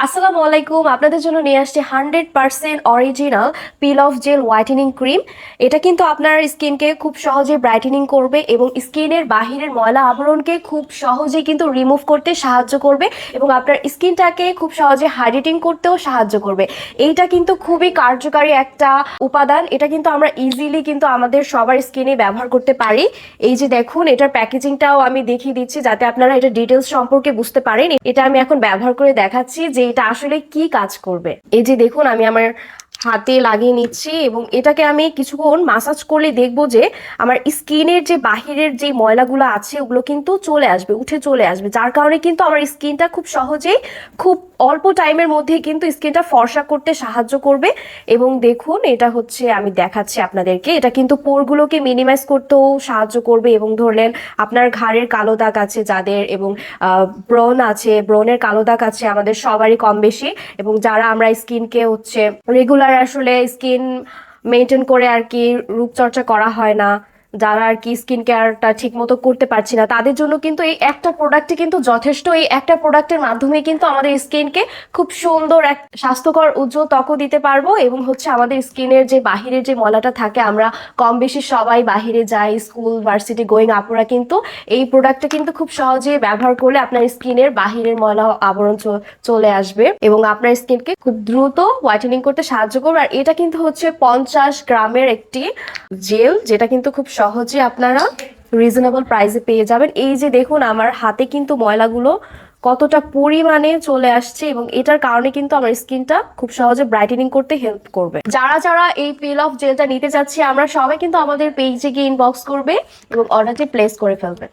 আসসালামু আলাইকুম, আপনাদের জন্য নিয়ে আসছে 100% original peel off gel whitening cream. এটা কিন্তু আপনার স্কিনকে খুব সহজে ব্রাইটেনিং করবে এবং স্কিনের বাহিরের ময়লা আবরণকে খুব সহজে কিন্তু রিমুভ করতে সাহায্য করবে এবং আপনার স্কিনটাকে খুব সহজে হাইড্রেটিং করতেও সাহায্য করবে। এইটা কিন্তু খুবই কার্যকারী একটা উপাদান। এটা কিন্তু আমরা ইজিলি কিন্তু আমাদের সবার স্কিনে ব্যবহার করতে পারি। এই যে দেখুন, এটার প্যাকেজিংটাও আমি দেখিয়ে দিচ্ছি যাতে আপনারা এটা ডিটেলস সম্পর্কে বুঝতে পারেন। এটা আমি এখন ব্যবহার করে দেখাচ্ছি যে এটা আসলে কি কাজ করবে। এই যে দেখুন, আমি আমার হাতে লাগিয়ে নিচ্ছি এবং এটাকে আমি কিছুক্ষণ মাসাজ করলে দেখবো যে আমার স্কিনের যে বাহিরের যে ময়লাগুলো আছে ওগুলো কিন্তু চলে আসবে, উঠে চলে আসবে, যার কারণে কিন্তু আমার স্কিনটা খুব সহজেই খুব অল্প টাইমের মধ্যে কিন্তু স্কিনটা ফর্সা করতে সাহায্য করবে। এবং দেখুন, এটা হচ্ছে আমি দেখাচ্ছি আপনাদেরকে, এটা কিন্তু পোরগুলোকে মিনিমাইজ করতেও সাহায্য করবে। এবং ধরলেন আপনার ঘাড়ের কালো দাগ আছে যাদের, এবং ব্রণ আছে, ব্রণের কালো দাগ আছে আমাদের সবারই কম বেশি, এবং যারা আমরা স্কিনকে হচ্ছে রেগুলার আসলে স্কিন মেনটেন করে আর কি রূপচর্চা করা হয় না, যারা আর কি স্কিন কেয়ারটা ঠিক মতো করতে পারছি না, তাদের জন্য কিন্তু এই একটা প্রোডাক্টই কিন্তু যথেষ্ট। এই একটা প্রোডাক্টের মাধ্যমে কিন্তু আমাদের স্কিনকে খুব সুন্দর এক স্বাস্থ্যকর উজ্জ্বল ত্বকও দিতে পারবো। এবং হচ্ছে আমাদের স্কিনের যে বাহিরের যে ময়লাটা থাকে, আমরা কম বেশি সবাই বাহিরে যাই, স্কুল ভার্সিটি গোয়িং আপুরা কিন্তু এই প্রোডাক্টটা কিন্তু খুব সহজে ব্যবহার করলে আপনার স্কিনের বাহিরের ময়লা আবরণ চলে আসবে এবং আপনার স্কিনকে খুব দ্রুত হোয়াইটেনিং করতে সাহায্য করবে। আর এটা কিন্তু হচ্ছে 50 গ্রামের একটি জেল, যেটা কিন্তু খুব সহজে আপনারা রিজনেবল প্রাইসে পেয়ে যাবেন। এই যে দেখুন, আমার হাতে কিন্তু ময়লাগুলো কতটা পরিমাণে চলে আসছে এবং এটার কারণে কিন্তু আমার স্কিনটা খুব সহজে ব্রাইটেনিং করতে হেল্প করবে। যারা যারা এই পিল অফ জেলটা নিতে চাচ্ছি, আমরা সবাই কিন্তু আমাদের পেজে গিয়ে ইনবক্স করবে এবং অর্ডারটি প্লেস করে ফেলবে।